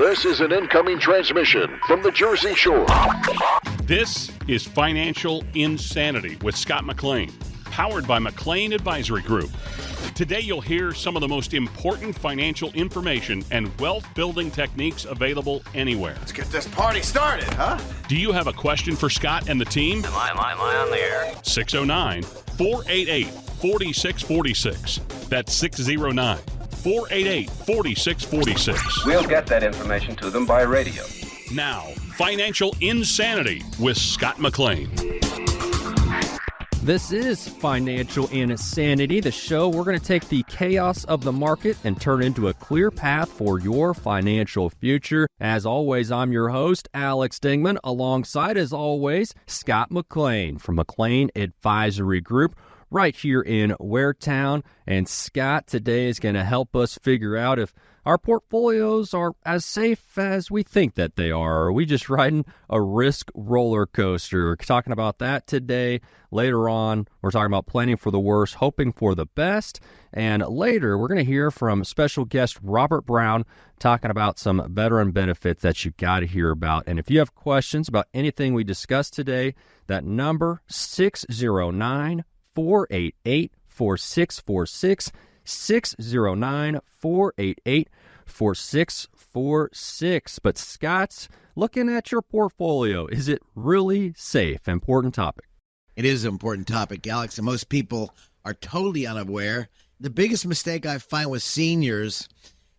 This is an incoming transmission from the Jersey Shore. This is Financial Insanity with Scott McLean, powered by McLean Advisory Group. Today you'll hear some of the most important financial information and wealth-building techniques available anywhere. Let's get this party started, huh? Do you have a question for Scott and the team? Am I on the air? 609-488-4646. That's 609-488-4646. We'll get that information to them by radio. Now, Financial Insanity with Scott McLean. This is Financial Insanity, the show we're going to take the chaos of the market and turn into a clear path for your financial future. As always, I'm your host, Alex Dingman, alongside, as always, Scott McLean from McLean Advisory Group right here in Waretown. And Scott today is going to help us figure out if our portfolios are as safe as we think that they are. Are we just riding a risk roller coaster? We're talking about that today. Later on, we're talking about planning for the worst, hoping for the best. And later, we're going to hear from special guest Robert Brown talking about some veteran benefits that you got to hear about. And if you have questions about anything we discussed today, that number, 609-488-4646, 609-488-4646. But Scott's looking at your portfolio. Is it really safe? Important topic. It is an important topic, Alex, and most people are totally unaware. The biggest mistake I find with seniors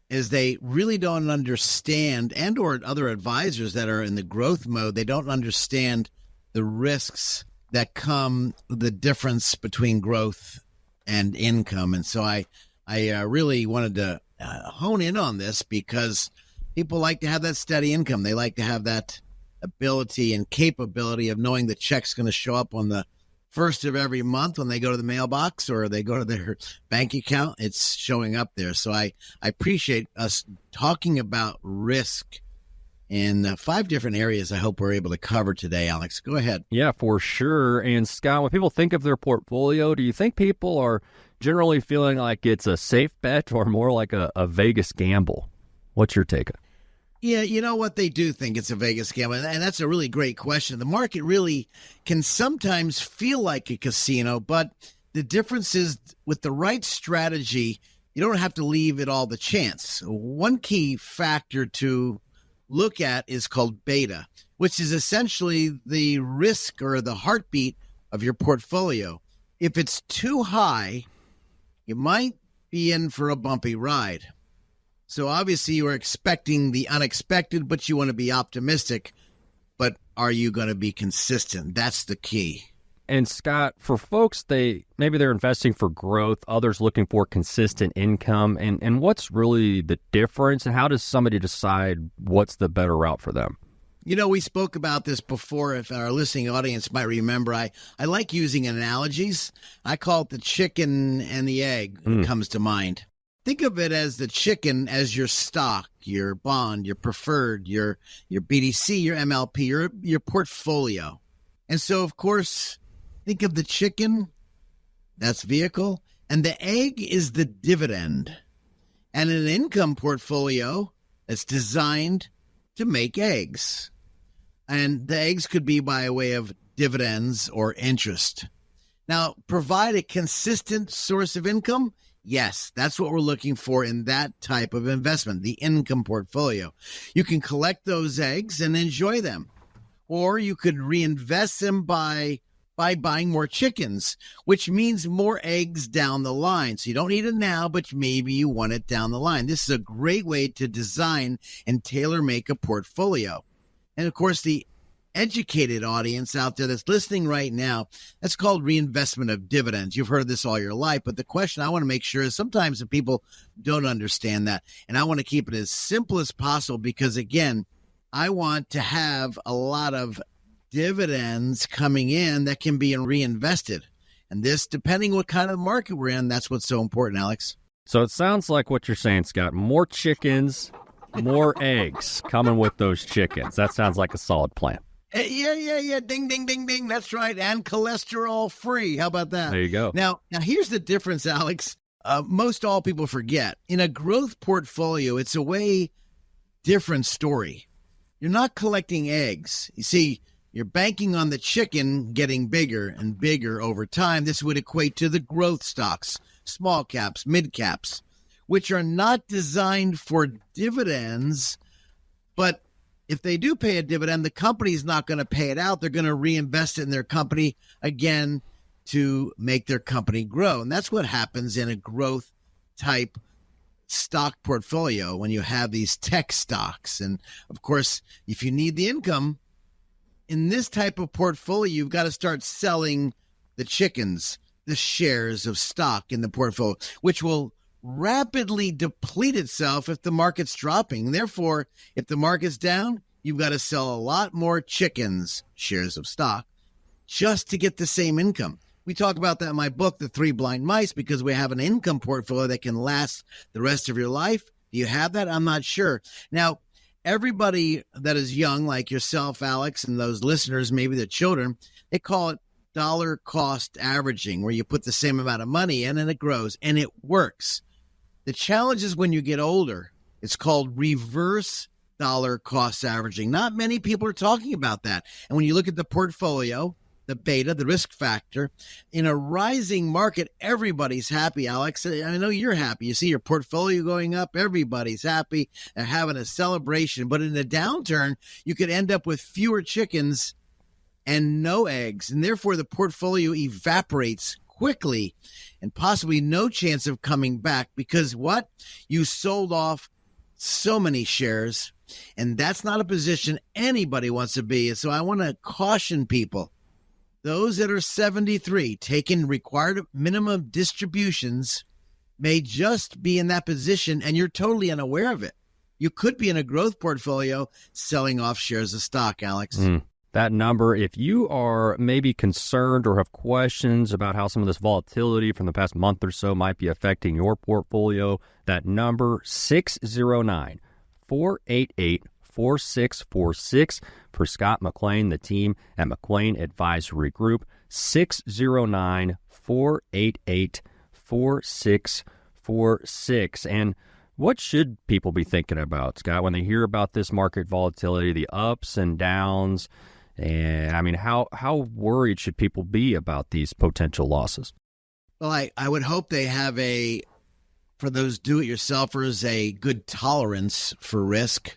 is they really don't understand, and or other advisors that are in the growth mode, they don't understand the risks that come, the difference between growth and income. And so I really wanted to hone in on this because people like to have that steady income. They like to have that ability and capability of knowing the check's going to show up on the first of every month when they go to the mailbox or they go to their bank account. It's showing up there. So I appreciate us talking about risk in 5 different areas I hope we're able to cover today, Alex. Go ahead. Yeah, for sure. And Scott, when people think of their portfolio, do you think people are generally feeling like it's a safe bet or more like a Vegas gamble? What's your take on it? Yeah, you know what? They do think it's a Vegas gamble, and that's a really great question. The market really can sometimes feel like a casino, but the difference is with the right strategy, you don't have to leave it all to chance. One key factor to look at is called beta, which is essentially the risk or the heartbeat of your portfolio. If it's too high, you might be in for a bumpy ride. So obviously you are expecting the unexpected, but you want to be optimistic. But are you going to be consistent? That's the key. And Scott, for folks, maybe they're investing for growth, others looking for consistent income. And what's really the difference? And how does somebody decide what's the better route for them? You know, we spoke about this before. If our listening audience might remember, I like using analogies. I call it the chicken and the egg that comes to mind. Think of it as the chicken as your stock, your bond, your preferred, your BDC, your MLP, your portfolio. And so, of course, think of the chicken, that's vehicle, and the egg is the dividend. And an income portfolio that's designed to make eggs. And the eggs could be by way of dividends or interest. Now, provide a consistent source of income. Yes, that's what we're looking for in that type of investment, the income portfolio. You can collect those eggs and enjoy them, or you could reinvest them by buying more chickens, which means more eggs down the line. So you don't need it now, but maybe you want it down the line. This is a great way to design and tailor-make a portfolio. And of course, the educated audience out there that's listening right now, that's called reinvestment of dividends. You've heard this all your life, but the question I want to make sure is sometimes the people don't understand that. And I want to keep it as simple as possible because, again, I want to have a lot of dividends coming in that can be reinvested. And this, depending what kind of market we're in, that's what's so important, Alex. So it sounds like what you're saying, Scott, more chickens, more eggs coming with those chickens. That sounds like a solid plan. Yeah. Ding, ding, ding, ding. That's right. And cholesterol free. How about that? There you go. Now here's the difference, Alex. Most all people forget. In a growth portfolio, it's a way different story. You're not collecting eggs. You see, you're banking on the chicken getting bigger and bigger over time. This would equate to the growth stocks, small caps, mid caps, which are not designed for dividends. But if they do pay a dividend, the company's not going to pay it out. They're going to reinvest it in their company again to make their company grow. And that's what happens in a growth type stock portfolio when you have these tech stocks. And of course, if you need the income in this type of portfolio, you've got to start selling the chickens, the shares of stock in the portfolio, which will rapidly deplete itself if the market's dropping. Therefore, if the market's down, you've got to sell a lot more chickens, shares of stock, just to get the same income. We talk about that in my book, The Three Blind Mice, because we have an income portfolio that can last the rest of your life. Do you have that? I'm not sure. Now, everybody that is young, like yourself, Alex, and those listeners, maybe the children, they call it dollar cost averaging, where you put the same amount of money in and it grows, and it works. The challenge is when you get older, it's called reverse dollar cost averaging. Not many people are talking about that. And when you look at the portfolio, the beta, the risk factor, in a rising market, everybody's happy, Alex. I know you're happy. You see your portfolio going up, everybody's happy and having a celebration. But in a downturn, you could end up with fewer chickens and no eggs. And therefore, the portfolio evaporates quickly and possibly no chance of coming back because what? You sold off so many shares, and that's not a position anybody wants to be. So I want to caution people. Those that are 73, taking required minimum distributions, may just be in that position, and you're totally unaware of it. You could be in a growth portfolio selling off shares of stock, Alex. That number, if you are maybe concerned or have questions about how some of this volatility from the past month or so might be affecting your portfolio, that number, 609-488-4646 for Scott McLean, the team at McLean Advisory Group, 609-488-4646. And what should people be thinking about, Scott, when they hear about this market volatility, the ups and downs? And I mean, how worried should people be about these potential losses? Well, I would hope they have for those do-it-yourselfers, a good tolerance for risk.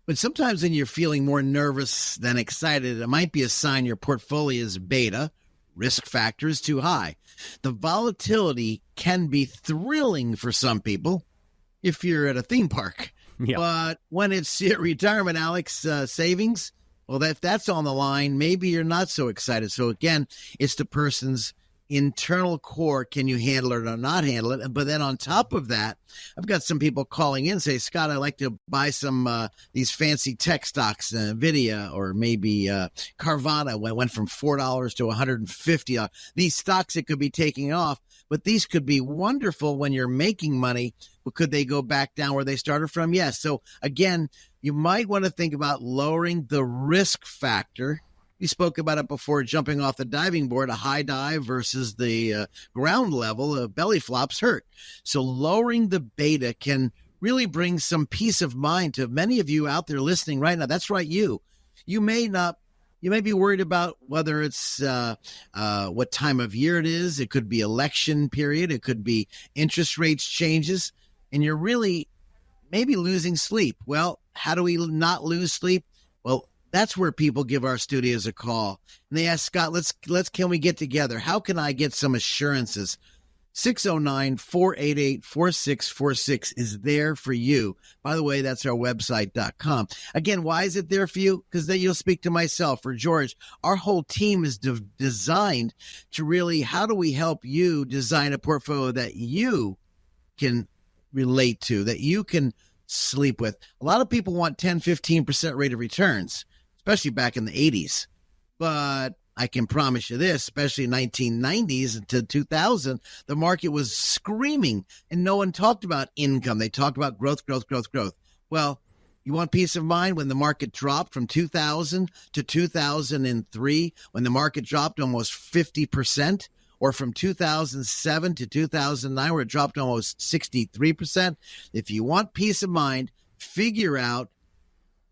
But sometimes when you're feeling more nervous than excited, it might be a sign your portfolio is beta, risk factor is too high. The volatility can be thrilling for some people if you're at a theme park. Yeah. But when it's your retirement, Alex, savings, well, if that's on the line, maybe you're not so excited. So again, it's the person's internal core. Can you handle it or not handle it? But then on top of that, I've got some people calling in and say, Scott, I'd like to buy some these fancy tech stocks, NVIDIA or maybe Carvana went from $4 to $150. These stocks that could be taking off, but these could be wonderful when you're making money. But could they go back down where they started from? Yes. So again, you might want to think about lowering the risk factor. We spoke about it before, jumping off the diving board, a high dive versus the ground level, belly flops hurt. So lowering the beta can really bring some peace of mind to many of you out there listening right now. That's right, you. You may be worried about whether it's what time of year it is. It could be election period. It could be interest rates changes. And you're really maybe losing sleep. Well, how do we not lose sleep? Well, that's where people give our studios a call. And they ask, Scott, can we get together? How can I get some assurances? 609-488-4646 is there for you. By the way, that's our website.com. Again, why is it there for you? Because then you'll speak to myself or George. Our whole team is designed to really, how do we help you design a portfolio that you can relate to, that you can sleep with? A lot of people want 10, 15% rate of returns, especially back in the 80s. But I can promise you this, especially 1990s to 2000, the market was screaming and no one talked about income. They talked about growth. Well, you want peace of mind when the market dropped from 2000 to 2003, when the market dropped almost 50%, or from 2007 to 2009, where it dropped almost 63%. If you want peace of mind, Figure out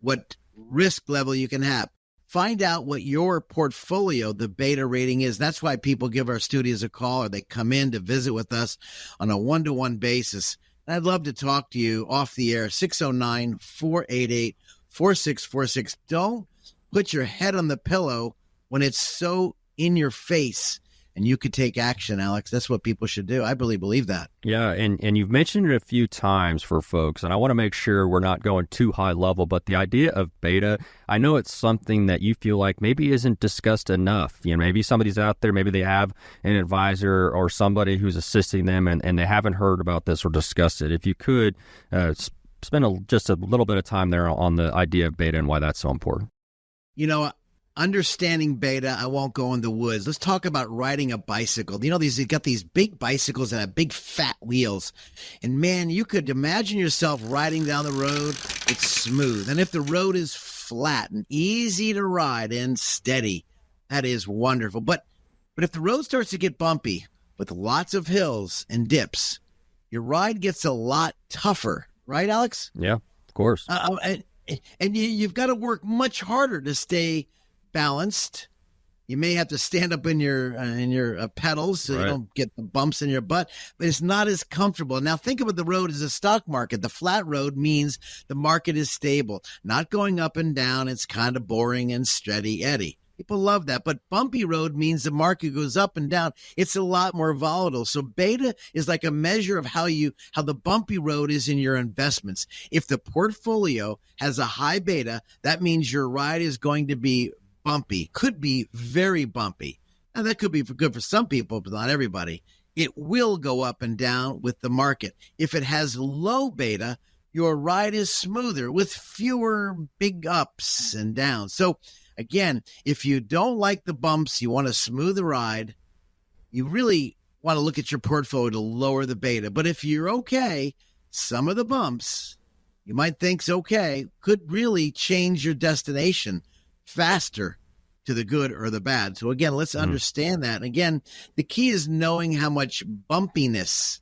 what risk level you can have. Find out what your portfolio, the beta rating is. That's why people give our studios a call or they come in to visit with us on a one-to-one basis. And I'd love to talk to you off the air, 609-488-4646. Don't put your head on the pillow when it's so in your face. And you could take action, Alex. That's what people should do. I really believe that. Yeah, and you've mentioned it a few times for folks, and I want to make sure we're not going too high level, but the idea of beta, I know it's something that you feel like maybe isn't discussed enough. You know, maybe somebody's out there, maybe they have an advisor or somebody who's assisting them, and they haven't heard about this or discussed it. If you could spend just a little bit of time there on the idea of beta and why that's so important. You know, understanding beta, I won't go in the woods. Let's talk about riding a bicycle. You know, you got these big bicycles that have big fat wheels. And man, you could imagine yourself riding down the road. It's smooth. And if the road is flat and easy to ride and steady, that is wonderful. But if the road starts to get bumpy with lots of hills and dips, your ride gets a lot tougher. Right, Alex? Yeah, of course. And you've got to work much harder to stay balanced. You may have to stand up in your pedals so you don't get the bumps in your butt, but it's not as comfortable. Now think about the road as a stock market. The flat road means the market is stable, not going up and down. It's kind of boring and steady eddy. People love that. But bumpy road means the market goes up and down. It's a lot more volatile. So beta is like a measure of how the bumpy road is in your investments. If the portfolio has a high beta, that means your ride is going to be bumpy, could be very bumpy. Now that could be good for some people, but not everybody. It will go up and down with the market. If it has low beta, your ride is smoother with fewer big ups and downs. So again, if you don't like the bumps, you want a smoother ride, you really want to look at your portfolio to lower the beta. But if you're okay, some of the bumps you might think's okay could really change your destination faster to the good or the bad. So again, let's understand that. And again, the key is knowing how much bumpiness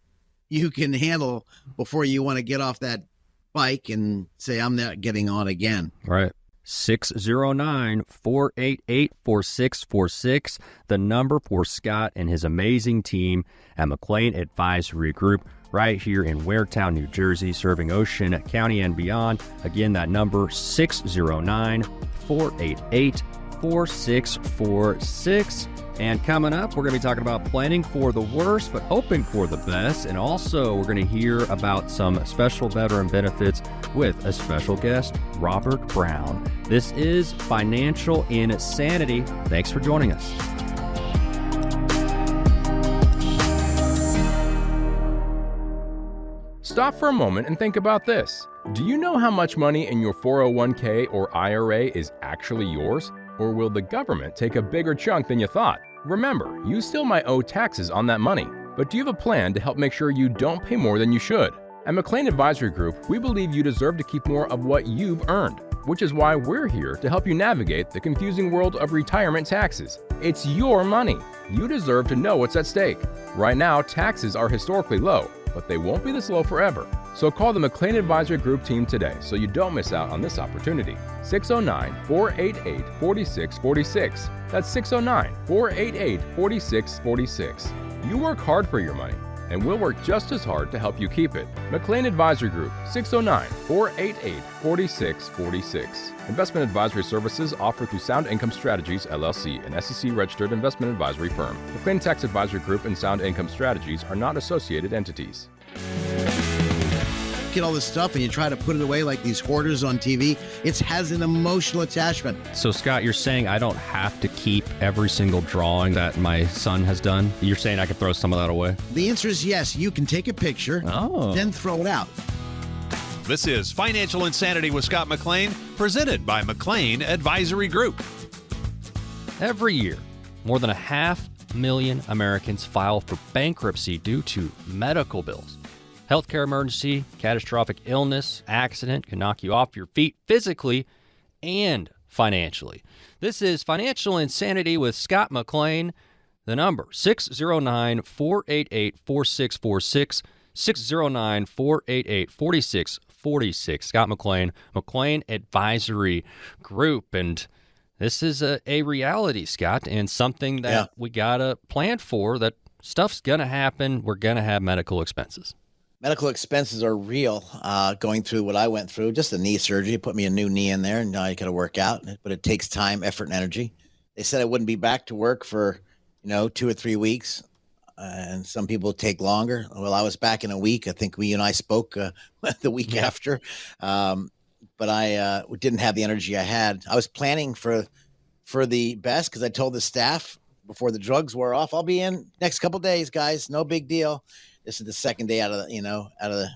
you can handle before you want to get off that bike and say, I'm not getting on again. Right. 609-488-4646, the number for Scott and his amazing team at McLean Advisory Group right here in Waretown, New Jersey, serving Ocean County and beyond. Again, that number 609-488-4646. And coming up, we're going to be talking about planning for the worst, but hoping for the best. And also, we're going to hear about some special veteran benefits with a special guest, Robert Brown. This is Financial Insanity. Thanks for joining us. Stop for a moment and think about this. Do you know how much money in your 401k or IRA is actually yours? Or will the government take a bigger chunk than you thought? Remember, you still might owe taxes on that money, but do you have a plan to help make sure you don't pay more than you should? At McLean Advisory Group, we believe you deserve to keep more of what you've earned, which is why we're here to help you navigate the confusing world of retirement taxes. It's your money. You deserve to know what's at stake. Right now, taxes are historically low, but they won't be this low forever. So call the McLean Advisory Group team today so you don't miss out on this opportunity. 609-488-4646. That's 609-488-4646. You work hard for your money, and we'll work just as hard to help you keep it. McLean Advisory Group, 609-488-4646. Investment advisory services offered through Sound Income Strategies, LLC, an SEC-registered investment advisory firm. McLean Tax Advisory Group and Sound Income Strategies are not associated entities. Get all this stuff and you try to put it away like these hoarders on TV, it has an emotional attachment. So, Scott, you're saying I don't have to keep every single drawing that my son has done? You're saying I could throw some of that away? The answer is yes. You can take a picture, then throw it out. This is Financial Insanity with Scott McLean, presented by McLean Advisory Group. Every year, more than 500,000 Americans file for bankruptcy due to medical bills. Healthcare emergency, catastrophic illness, accident can knock you off your feet physically and financially. This is Financial Insanity with Scott McLean. The number, 609-488-4646, 609-488-4646. 46. Scott McLean, McLean Advisory Group. And this is a reality, Scott, and something that we got to plan for, that stuff's going to happen. We're going to have medical expenses. Medical expenses are real. Going through what I went through, just a knee surgery, put me a new knee in there, and now I got to work out. But it takes time, effort, and energy. They said I wouldn't be back to work for, 2 or 3 weeks, and some people take longer. Well, I was back in a week. I think you and I spoke the week after, but I didn't have the energy I had. I was planning for the best because I told the staff before the drugs wore off, I'll be in next couple days, guys. No big deal. This is the second day out of the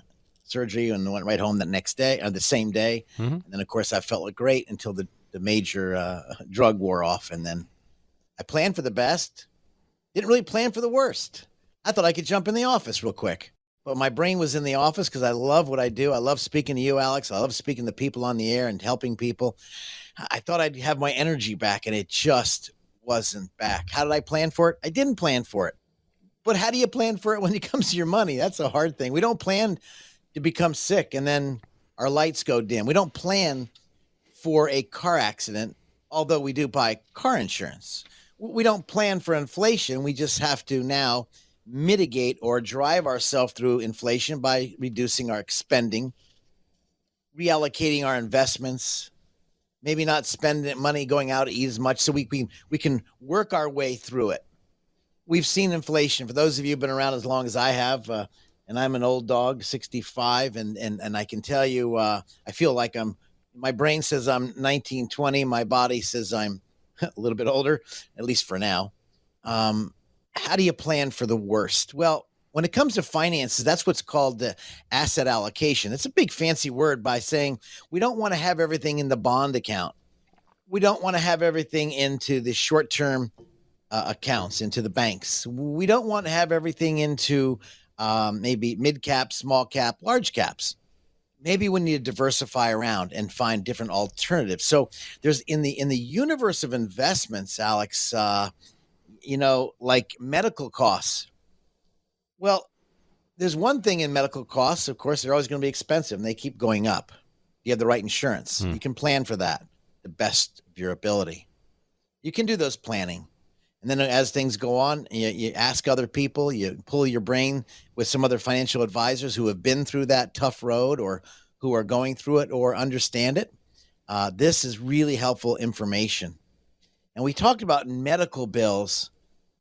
surgery, and went right home the next day or the same day. Mm-hmm. And then, of course, I felt great until the major drug wore off. And then I planned for the best. Didn't really plan for the worst. I thought I could jump in the office real quick. But my brain was in the office because I love what I do. I love speaking to you, Alex. I love speaking to people on the air and helping people. I thought I'd have my energy back, and it just wasn't back. How did I plan for it? I didn't plan for it. But how do you plan for it when it comes to your money? That's a hard thing. We don't plan to become sick and then our lights go dim. We don't plan for a car accident, although we do buy car insurance. We don't plan for inflation. We just have to now mitigate or drive ourselves through inflation by reducing our spending, reallocating our investments, maybe not spending money going out to eat as much, so we can work our way through it. We've seen inflation. For those of you who've been around as long as I have, and I'm an old dog, 65, and I can tell you, I feel like my brain says I'm 19, 20. My body says I'm a little bit older, at least for now. How do you plan for the worst? Well, when it comes to finances, that's what's called the asset allocation. It's a big fancy word by saying we don't want to have everything in the bond account. We don't want to have everything into the short-term accounts, into the banks. We don't want to have everything into maybe mid-cap, small cap, large caps. Maybe we need to diversify around and find different alternatives. So there's in the universe of investments, Alex, like medical costs. Well, there's one thing in medical costs. Of course, they're always going to be expensive, and they keep going up. You have the right insurance. You can plan for that, the best of your ability. You can do those planning. And then as things go on, you ask other people, you pull your brain with some other financial advisors who have been through that tough road or who are going through it or understand it. This is really helpful information. And we talked about medical bills.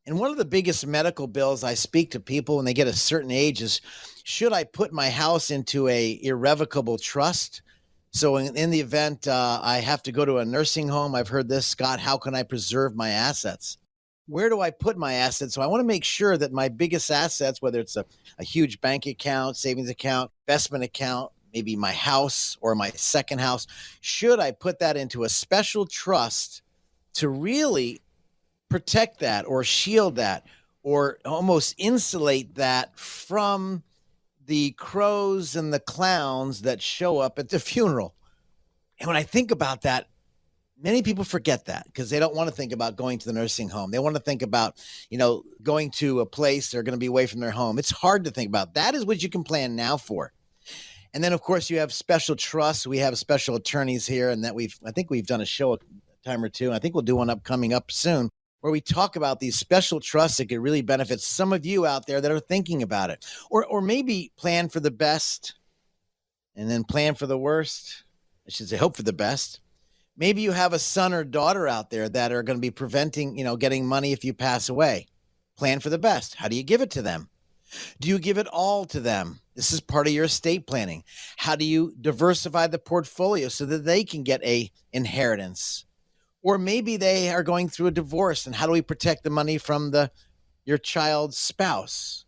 And one of the biggest medical bills I speak to people when they get a certain age is, should I put my house into a irrevocable trust? So in the event I have to go to a nursing home, I've heard this, Scott, how can I preserve my assets? Where do I put my assets? So I want to make sure that my biggest assets, whether it's a huge bank account, savings account, investment account, maybe my house or my second house, should I put that into a special trust to really protect that or shield that or almost insulate that from the crows and the clowns that show up at the funeral? And when I think about that, many people forget that because they don't want to think about going to the nursing home. They want to think about, going to a place they're going to be away from their home. It's hard to think about. That is what you can plan now for. And then, of course, you have special trusts. We have special attorneys here, and I think we've done a show a time or two, and I think we'll do one coming up soon, where we talk about these special trusts that could really benefit some of you out there that are thinking about it. Or maybe plan for the best and then plan for the worst. I should say hope for the best. Maybe you have a son or daughter out there that are going to be preventing, getting money if you pass away. Plan for the best. How do you give it to them? Do you give it all to them? This is part of your estate planning. How do you diversify the portfolio so that they can get a inheritance? Or maybe they are going through a divorce, and how do we protect the money from your child's spouse?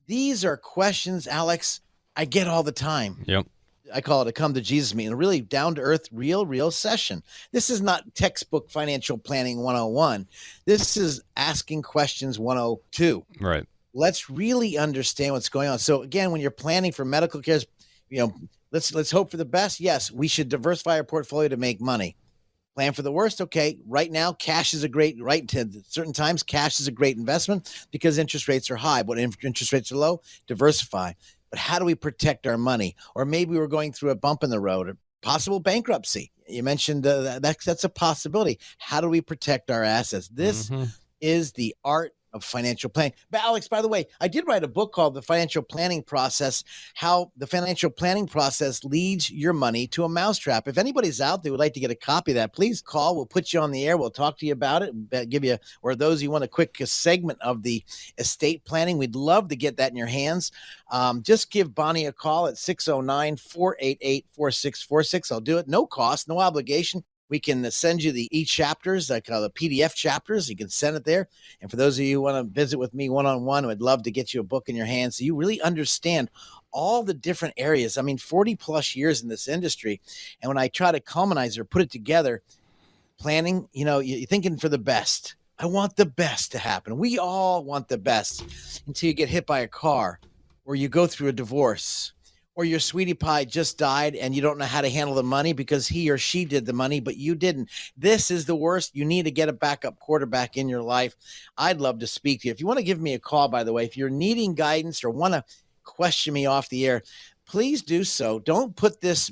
These are questions, Alex, I get all the time. Yep. I call it a come to Jesus meeting, a really down-to-earth, real session. This is not textbook financial planning 101. This is asking questions 102. Right. Let's really understand what's going on. So again, when you're planning for medical care, let's hope for the best. Yes, we should diversify our portfolio to make money. Plan for the worst. Okay, right now, cash is certain times, cash is a great investment because interest rates are high. But interest rates are low, diversify. but how do we protect our money? Or maybe we're going through a bump in the road, or possible bankruptcy. You mentioned that's a possibility. How do we protect our assets? This is the art of financial planning. But Alex, by the way, I did write a book called The Financial Planning Process, how the financial planning process leads your money to a mousetrap. If anybody's out there who would like to get a copy of that, please call. We'll put you on the air. We'll talk to you about it, give you, or those who want a quick segment of the estate planning. We'd love to get that in your hands. Just give Bonnie a call at 609-488-4646. I'll do it. No cost, no obligation. We can send you the e-chapters, like the PDF chapters. You can send it there. And for those of you who want to visit with me one-on-one, I'd love to get you a book in your hands so you really understand all the different areas. I mean, 40 plus years in this industry. And when I try to culminize or put it together, planning, you're thinking for the best. I want the best to happen. We all want the best until you get hit by a car, or you go through a divorce, or your sweetie pie just died and you don't know how to handle the money because he or she did the money, but you didn't. This is the worst. You need to get a backup quarterback in your life. I'd love to speak to you. If you want to give me a call, by the way, if you're needing guidance or want to question me off the air, please do so. Don't put this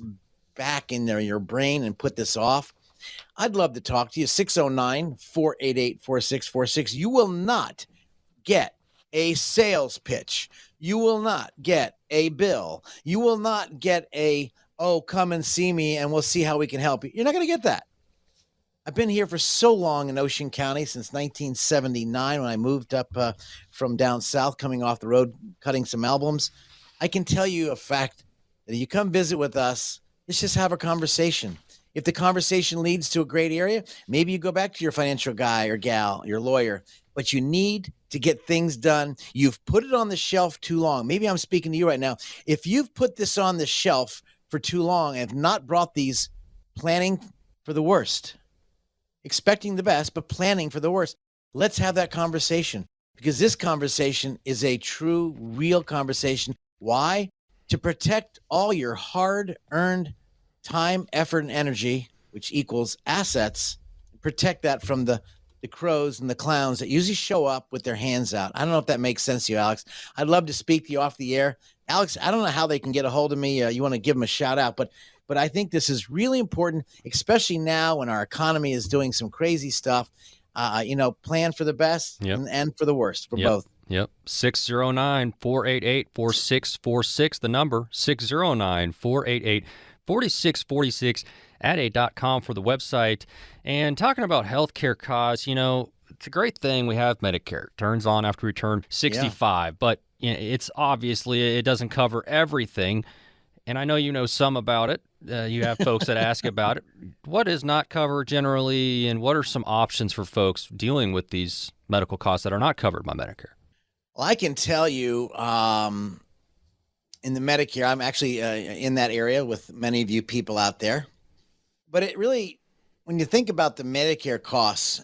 back in there, your brain, and put this off. I'd love to talk to you. 609-488-4646. You will not get a sales pitch. You will not get a bill. You will not get come and see me and we'll see how we can help you. You're not going to get that. I've been here for so long in Ocean County, since 1979, when I moved up from down south, coming off the road, cutting some albums. I can tell you a fact that if you come visit with us, let's just have a conversation. If the conversation leads to a great area, maybe you go back to your financial guy or gal, your lawyer, but you need to get things done. You've put it on the shelf too long. Maybe I'm speaking to you right now. If you've put this on the shelf for too long and have not brought these planning for the worst, expecting the best, but planning for the worst, let's have that conversation, because this conversation is a true, real conversation. Why? To protect all your hard-earned time, effort, and energy, which equals assets. Protect that from the crows and the clowns that usually show up with their hands out. I don't know if that makes sense to you, Alex. I'd love to speak to you off the air. Alex, I don't know how they can get a hold of me. You want to give them a shout out, but I think this is really important, especially now when our economy is doing some crazy stuff. Plan for the best and for the worst for both. Yep. 609-488-4646. The number 609-488-4646 at a.com for the website. And talking about healthcare costs, it's a great thing we have Medicare. It turns on after we turn 65, but it's obviously, it doesn't cover everything. And I know you know some about it. You have folks that ask about it. What is not covered generally, and what are some options for folks dealing with these medical costs that are not covered by Medicare? Well, I can tell you in the Medicare, I'm actually in that area with many of you people out there. But it really, when you think about the Medicare costs,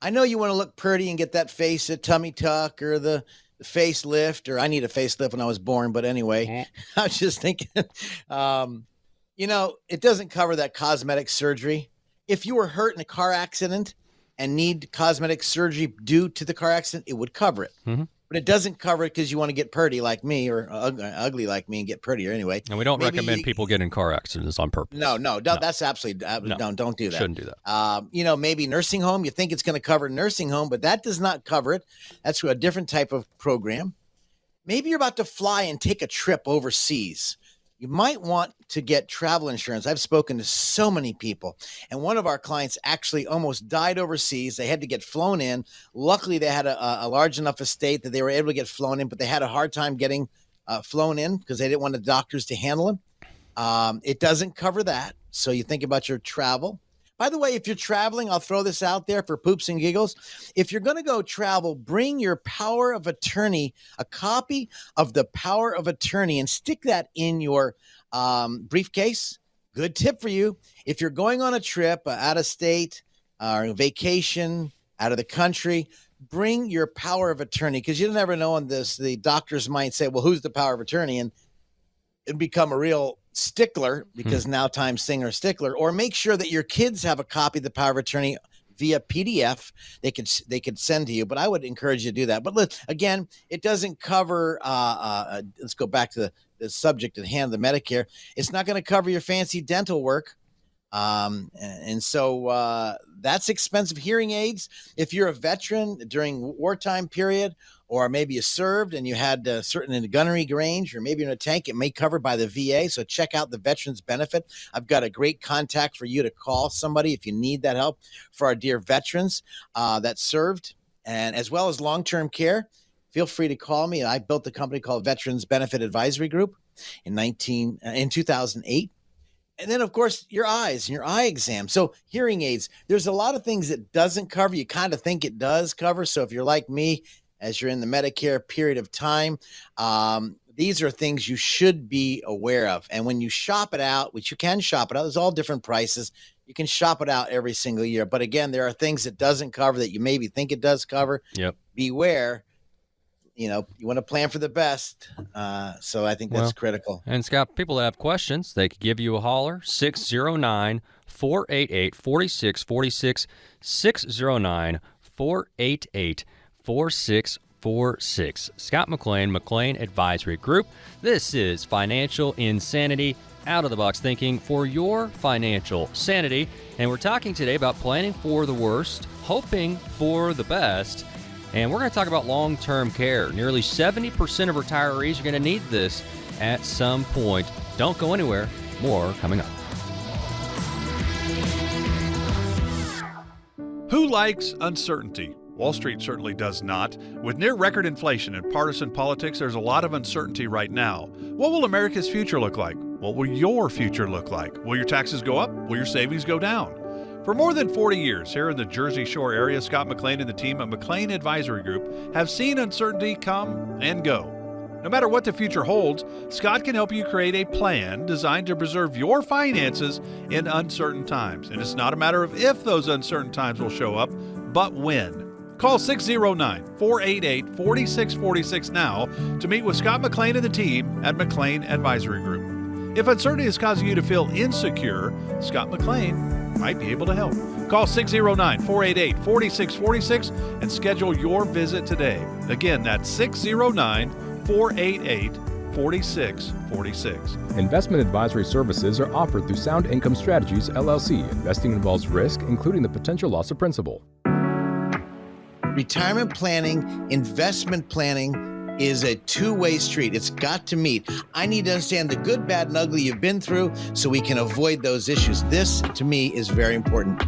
I know you want to look pretty and get that face, a tummy tuck, or the facelift, or I need a facelift when I was born. But anyway, I was just thinking, it doesn't cover that cosmetic surgery. If you were hurt in a car accident and need cosmetic surgery due to the car accident, it would cover it. Mm-hmm. But it doesn't cover it because you want to get pretty like me, or ugly like me and get prettier anyway. And we don't recommend people get in car accidents on purpose. No. That's absolutely don't do that. Shouldn't do that. Maybe nursing home. You think it's going to cover nursing home, but that does not cover it. That's a different type of program. Maybe you're about to fly and take a trip overseas. You might want to get travel insurance. I've spoken to so many people, and one of our clients actually almost died overseas. They had to get flown in. Luckily, they had a large enough estate that they were able to get flown in, but they had a hard time getting flown in because they didn't want the doctors to handle them. It doesn't cover that, so you think about your travel. By the way, if you're traveling, I'll throw this out there for poops and giggles. If you're going to go travel, bring your power of attorney, a copy of the power of attorney, and stick that in your briefcase. Good tip for you. If you're going on a trip out of state or vacation, out of the country, bring your power of attorney, because you never know on this. The doctors might say, well, who's the power of attorney? And it'd become a real stickler, because now times thing or stickler. Or make sure that your kids have a copy of the power of attorney. via PDF. They could send to you, but I would encourage you to do that. But look, again, it doesn't cover. Let's go back to the subject at hand, the Medicare. It's not going to cover your fancy dental work. And so that's expensive. Hearing aids, if you're a veteran during wartime period, or maybe you served and you had certain in the gunnery range, or maybe in a tank, it may be covered by the VA. So check out the Veterans Benefit. I've got a great contact for you to call somebody if you need that help for our dear veterans that served, and as well as long-term care. Feel free to call me. I built a company called Veterans Benefit Advisory Group in 2008. And then, of course, your eyes and your eye exam. So hearing aids, there's a lot of things it doesn't cover. You kind of think it does cover. So if you're like me, as you're in the Medicare period of time, these are things you should be aware of. And when you shop it out, which you can shop it out, there's all different prices. You can shop it out every single year. But again, there are things it doesn't cover that you maybe think it does cover. Yep. Beware. You want to plan for the best. So I think that's critical. And Scott, people that have questions, they could give you a holler, 609-488-4646, 609-488-4646. Scott McLean, McLean Advisory Group. This is Financial Insanity, out-of-the-box thinking for your financial sanity. And we're talking today about planning for the worst, hoping for the best. And we're going to talk about long-term care. Nearly 70% of retirees are going to need this at some point. Don't go anywhere. More coming up. Who likes uncertainty? Wall Street certainly does not. With near record inflation and partisan politics, there's a lot of uncertainty right now. What will America's future look like? What will your future look like? Will your taxes go up? Will your savings go down? For more than 40 years here in the Jersey Shore area, Scott McLean and the team at McLean Advisory Group have seen uncertainty come and go. No matter what the future holds, Scott can help you create a plan designed to preserve your finances in uncertain times. And it's not a matter of if those uncertain times will show up, but when. Call 609-488-4646 now to meet with Scott McLean and the team at McLean Advisory Group. If uncertainty is causing you to feel insecure, Scott McLean might be able to help. Call 609-488-4646 and schedule your visit today. Again, that's 609-488-4646. Investment advisory services are offered through Sound Income Strategies, LLC. Investing involves risk, including the potential loss of principal. Retirement planning, investment planning is a two-way street. It's got to meet. I need to understand the good, bad, and ugly you've been through so we can avoid those issues. This, to me, is very important.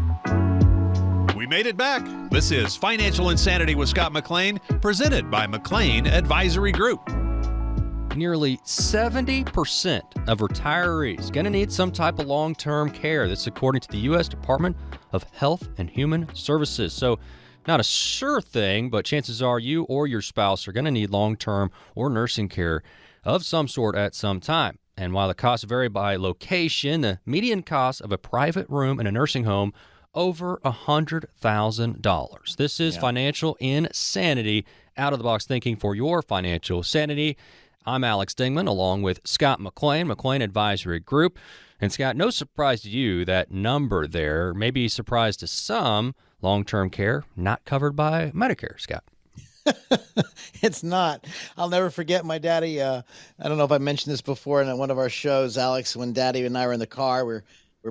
We made it back. This is Financial Insanity with Scott McLean, presented by McLean Advisory Group. Nearly 70% of retirees going to need some type of long-term care. That's according to the U.S. Department of Health and Human Services. So not a sure thing, but chances are you or your spouse are going to need long-term or nursing care of some sort at some time. And while the costs vary by location, the median cost of a private room in a nursing home over $100,000. This is Financial Insanity, out-of-the-box thinking for your financial sanity. I'm Alex Dingman, along with Scott McLean, McLean Advisory Group. And Scott, no surprise to you, that number there may be a surprise to some. Long-term care not covered by Medicare, Scott. It's not. I'll never forget my daddy. I don't know if I mentioned this before in one of our shows, Alex, when Daddy and I were in the car, we're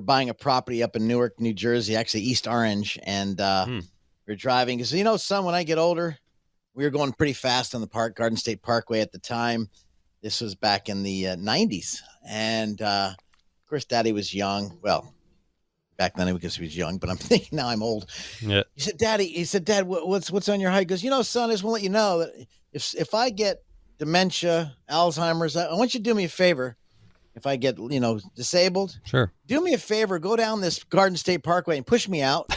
buying a property up in Newark, New Jersey, actually East Orange, and we're driving. So, son, when I get older, we were going pretty fast on the Garden State Parkway at the time. This was back in the 90s. And, of course, Daddy was young. Well, back then because he was young, but I'm thinking now I'm old. Yeah. He said, Dad, what's on your heart? He goes, son, I just want to let you know that if I get dementia, Alzheimer's, I want you to do me a favor. If I get, disabled, sure, do me a favor, go down this Garden State Parkway and push me out.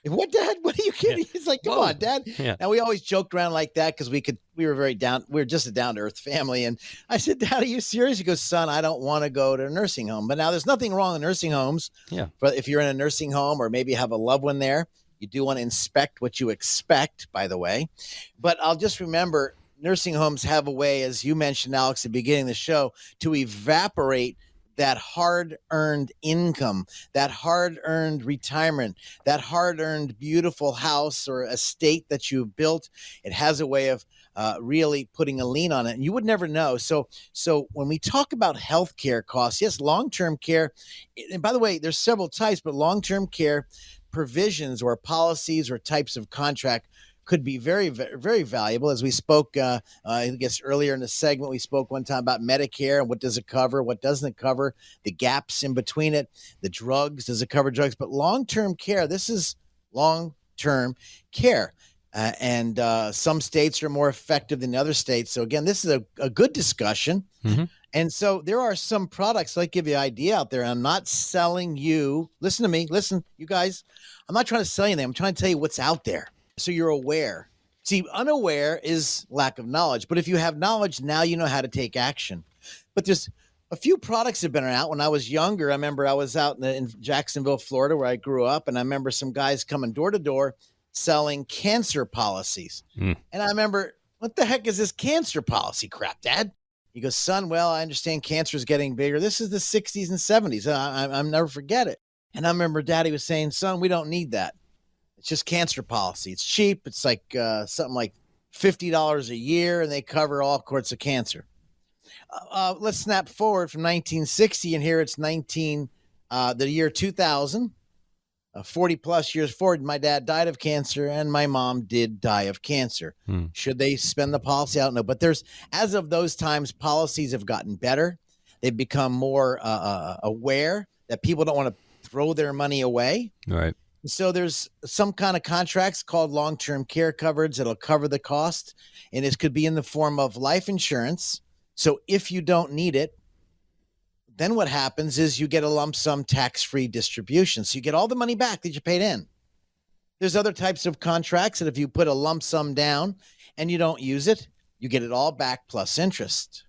What, Dad? What are you kidding? Yeah. He's like, come on, Dad. Yeah. And we always joked around like that because we were just a down-to-earth family. And I said, Dad, are you serious? He goes, son, I don't want to go to a nursing home. But now there's nothing wrong with nursing homes. Yeah. But if you're in a nursing home or maybe have a loved one there, you do want to inspect what you expect, by the way. But I'll just remember, nursing homes have a way, as you mentioned, Alex, at the beginning of the show, to evaporate that hard-earned income, that hard-earned retirement, that hard-earned beautiful house or estate that you've built. It has a way of really putting a lien on it, and you would never know. So when we talk about healthcare costs, yes, long-term care, and by the way, there's several types, but long-term care provisions or policies or types of contract could be very, very, very valuable. As we spoke, I guess earlier in the segment, we spoke one time about Medicare and what does it cover, what doesn't it cover, the gaps in between it, the drugs, does it cover drugs? But long-term care, this is long-term care. And some states are more effective than other states. So again, this is a good discussion. Mm-hmm. And so there are some products, like give you an idea out there. I'm not selling you. Listen to me. Listen, you guys, I'm not trying to sell you anything. I'm trying to tell you what's out there, so you're aware. See, unaware is lack of knowledge. But if you have knowledge, now you know how to take action. But there's a few products that have been out. When I was younger, I remember I was out in Jacksonville, Florida, where I grew up. And I remember some guys coming door to door selling cancer policies. And I remember, what the heck is this cancer policy crap, Dad? He goes, son, well, I understand cancer is getting bigger. This is the 60s and 70s. I'll never forget it. And I remember Daddy was saying, son, we don't need that. It's just cancer policy. It's cheap. It's like something like $50 a year, and they cover all sorts of cancer. Let's snap forward from 1960, and here it's the year 2000. 40 plus years forward, my dad died of cancer and my mom did die of cancer. Should they spend the policy? I don't know. But as of those times, policies have gotten better. They've become more aware that people don't want to throw their money away. Right. So there's some kind of contracts called long-term care coverage that'll cover the cost. And it could be in the form of life insurance. So if you don't need it, then what happens is you get a lump sum tax-free distribution. So you get all the money back that you paid in. There's other types of contracts that if you put a lump sum down and you don't use it, you get it all back plus interest.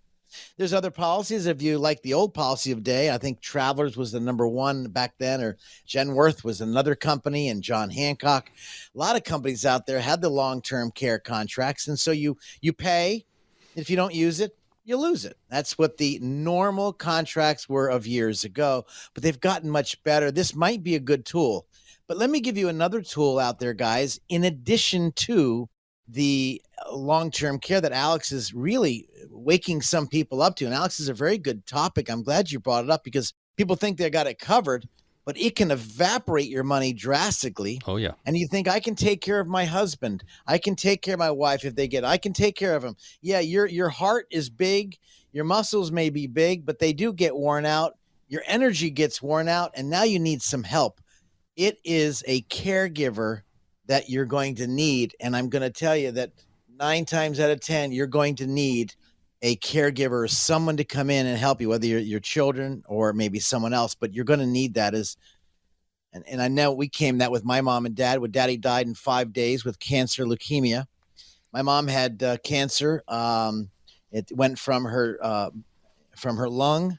There's other policies. If you like the old policy of day, I think Travelers was the number one back then, or Genworth was another company, and John Hancock. A lot of companies out there had the long-term care contracts. And so you pay. If you don't use it, you lose it. That's what the normal contracts were of years ago, but they've gotten much better. This might be a good tool, but let me give you another tool out there, guys, in addition to the long-term care that Alex is really waking some people up to. And Alex is a very good topic. I'm glad you brought it up because people think they got it covered, but it can evaporate your money drastically. Oh, yeah. And you think, I can take care of my husband. I can take care of my wife if they get it. I can take care of them. Yeah, your heart is big. Your muscles may be big, but they do get worn out. Your energy gets worn out, and now you need some help. It is a caregiver that you're going to need, and I'm going to tell you that 9 times out of 10, you're going to need a caregiver or someone to come in and help you, whether you're your children or maybe someone else, but you're going to need that. And I know we came that with my mom and dad. When Daddy died in 5 days with cancer, leukemia. My mom had cancer. It went from her lung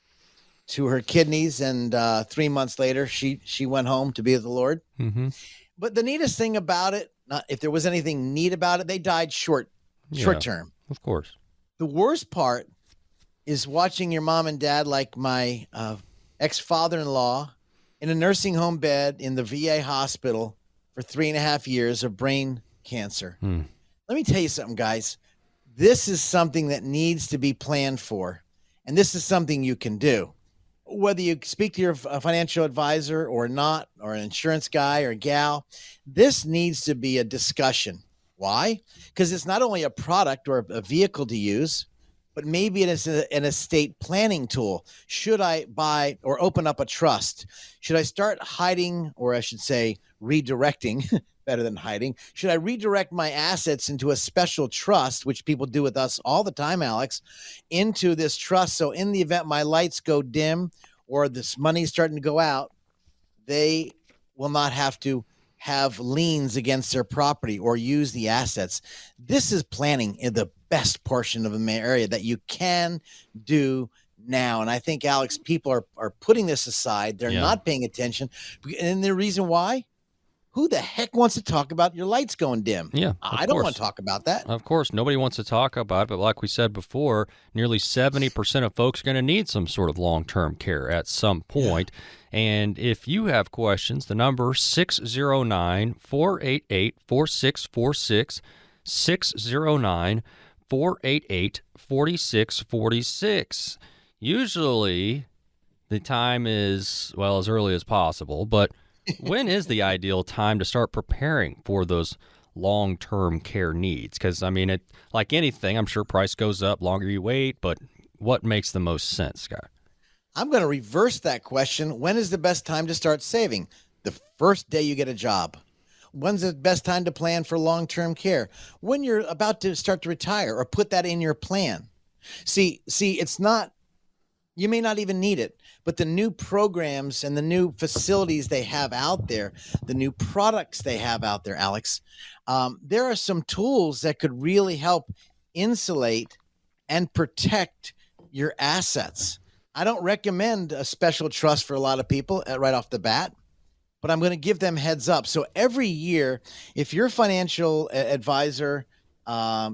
to her kidneys, and 3 months later, she went home to be with the Lord. Mm-hmm. But the neatest thing about it, not if there was anything neat about it, they died short term. Of course. The worst part is watching your mom and dad, like my ex-father-in-law, in a nursing home bed in the VA hospital for 3.5 years of brain cancer. Let me tell you something, guys. This is something that needs to be planned for, and this is something you can do. Whether you speak to your financial advisor or not, or an insurance guy or gal, this needs to be a discussion. Why? Because it's not only a product or a vehicle to use, but maybe it is an estate planning tool. Should I buy or open up a trust? Should I start hiding, or I should say redirecting, better than hiding? Should I redirect my assets into a special trust, which people do with us all the time, Alex, into this trust? So in the event my lights go dim or this money's starting to go out, they will not have to have liens against their property or use the assets. This is planning in the best portion of the area that you can do now. And I think, Alex, people are putting this aside. They're not paying attention. And the reason why? Who the heck wants to talk about your lights going dim? Yeah, I don't want to talk about that. Of course, nobody wants to talk about it, but like we said before, nearly 70% of folks are going to need some sort of long-term care at some point. Yeah. And if you have questions, the number 609-488-4646, 609-488-4646. Usually the time is, well, as early as possible, but when is the ideal time to start preparing for those long-term care needs? Because, I mean, like anything, I'm sure price goes up longer you wait, but what makes the most sense, Scott? I'm going to reverse that question. When is the best time to start saving? The first day you get a job. When's the best time to plan for long-term care? When you're about to start to retire, or put that in your plan. See, it's not, you may not even need it, but the new programs and the new facilities they have out there, the new products they have out there, Alex, there are some tools that could really help insulate and protect your assets. I don't recommend a special trust for a lot of people right off the bat, but I'm going to give them heads up. So every year, if your financial advisor,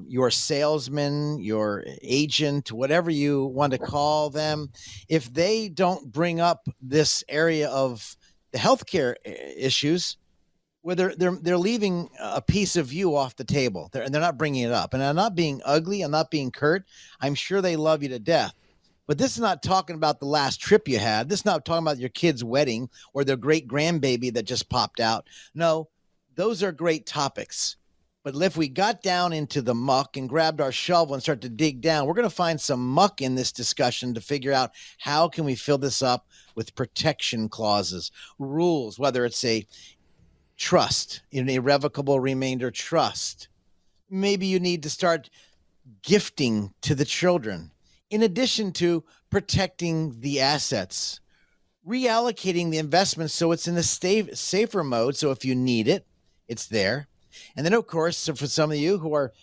your salesman, your agent, whatever you want to call them, if they don't bring up this area of the healthcare issues, where they're leaving a piece of you off the table, they're not bringing it up. And I'm not being ugly, I'm not being curt. I'm sure they love you to death. But this is not talking about the last trip you had. This is not talking about your kid's wedding or their great grandbaby that just popped out. No, those are great topics. But if we got down into the muck and grabbed our shovel and start to dig down, we're going to find some muck in this discussion to figure out how can we fill this up with protection clauses, rules, whether it's a trust, an irrevocable remainder trust. Maybe you need to start gifting to the children, in addition to protecting the assets, reallocating the investments so it's in a safer mode. So if you need it, it's there. And then, of course, so for some of you who are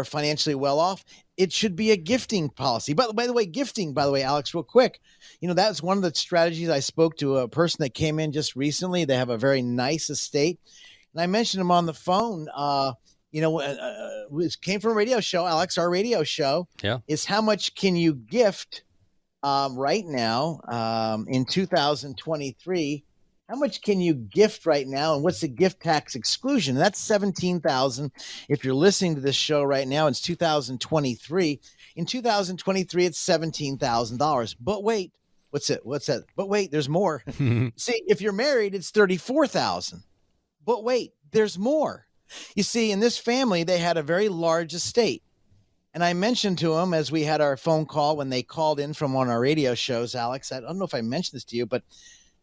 financially well off, it should be a gifting policy. But by the way, Alex, real quick, that's one of the strategies. I spoke to a person that came in just recently. They have a very nice estate, and I mentioned him on the phone. It came from a radio show, Alex. Our radio show is how much can you gift right now in 2023. How much can you gift right now, and what's the gift tax exclusion? That's $17,000. If you're listening to this show right now, it's 2023. In 2023, it's $17,000. But wait, what's that? But wait, there's more. See, if you're married, it's $34,000. But wait, there's more. You see, in this family, they had a very large estate. And I mentioned to them as we had our phone call when they called in from one of our radio shows, Alex, I don't know if I mentioned this to you, but